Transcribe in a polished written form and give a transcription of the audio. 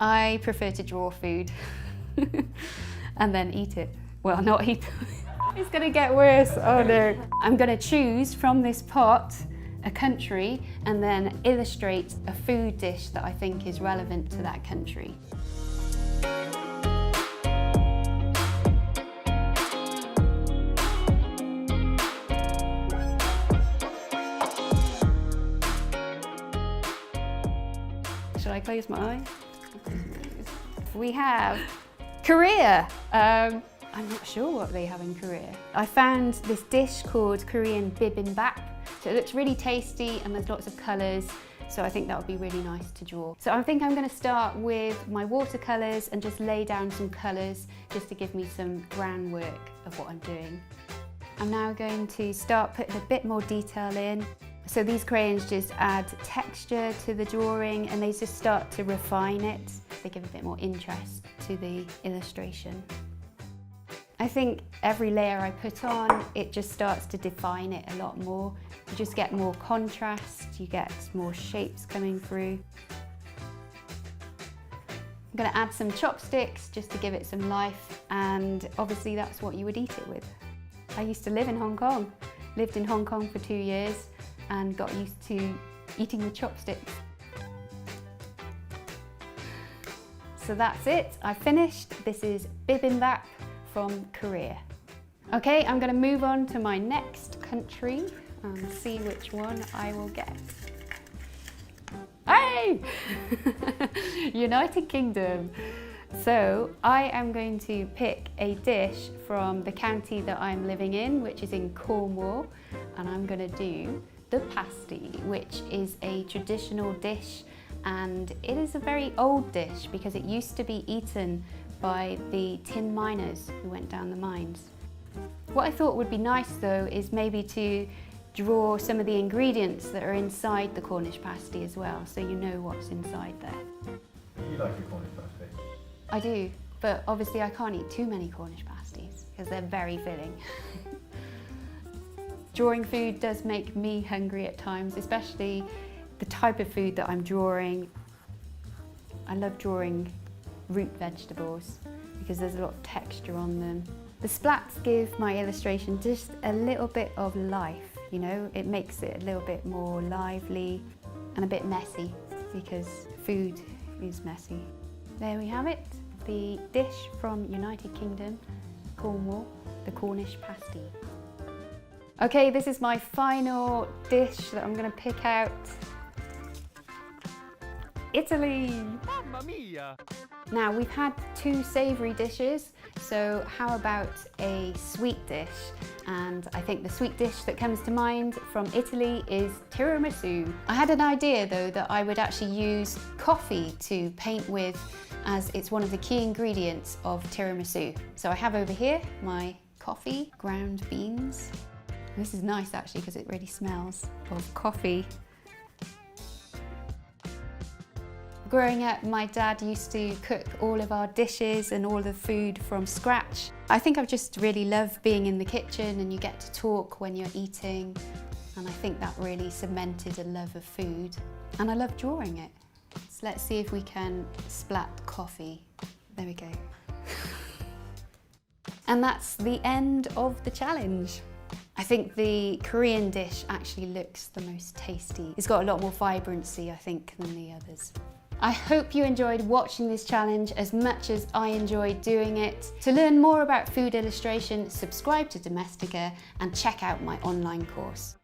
I prefer to draw food and then eat it. Well, not eat it. It's gonna get worse, oh no. I'm gonna choose from this pot a country and then illustrate a food dish that I think is relevant to that country. Should I close my eyes? We have Korea. I'm not sure what they have in Korea. I found this dish called Korean bibimbap. So it looks really tasty and there's lots of colours. So I think that would be really nice to draw. So I think I'm going to start with my watercolours and just lay down some colours just to give me some groundwork of what I'm doing. I'm now going to start putting a bit more detail in. So these crayons just add texture to the drawing and they just start to refine it. They give a bit more interest to the illustration. I think every layer I put on, it just starts to define it a lot more. You just get more contrast, you get more shapes coming through. I'm going to add some chopsticks just to give it some life, and obviously that's what you would eat it with. I used to live in Hong Kong, lived in Hong Kong for 2 years and got used to eating with chopsticks. So that's it, I finished. This is bibimbap from Korea. Okay, I'm going to move on to my next country and see which one I will get. Hey! United Kingdom. So I am going to pick a dish from the county that I'm living in, which is in Cornwall, and I'm going to do the pasty, which is a traditional dish, and it is a very old dish because it used to be eaten by the tin miners who went down the mines. What I thought would be nice though is maybe to draw some of the ingredients that are inside the Cornish pasty as well, so you know what's inside there. You like your Cornish pasty? I do, but obviously I can't eat too many Cornish pasties because they're very filling. Drawing food does make me hungry at times, especially the type of food that I'm drawing. I love drawing root vegetables because there's a lot of texture on them. The splats give my illustration just a little bit of life, you know, it makes it a little bit more lively and a bit messy because food is messy. There we have it, the dish from United Kingdom, Cornwall, the Cornish pasty. Okay, this is my final dish that I'm going to pick out. Italy! Mamma mia! Now, we've had 2 savoury dishes, so how about a sweet dish? And I think the sweet dish that comes to mind from Italy is tiramisu. I had an idea though that I would actually use coffee to paint with, as it's one of the key ingredients of tiramisu. So I have over here my coffee, ground beans. This is nice actually because it really smells of coffee. Growing up, my dad used to cook all of our dishes and all the food from scratch. I think I've just really loved being in the kitchen and you get to talk when you're eating, and I think that really cemented a love of food. And I love drawing it. So let's see if we can splat coffee. There we go. And that's the end of the challenge. I think the Korean dish actually looks the most tasty. It's got a lot more vibrancy, I think, than the others. I hope you enjoyed watching this challenge as much as I enjoyed doing it. To learn more about food illustration, subscribe to Domestika and check out my online course.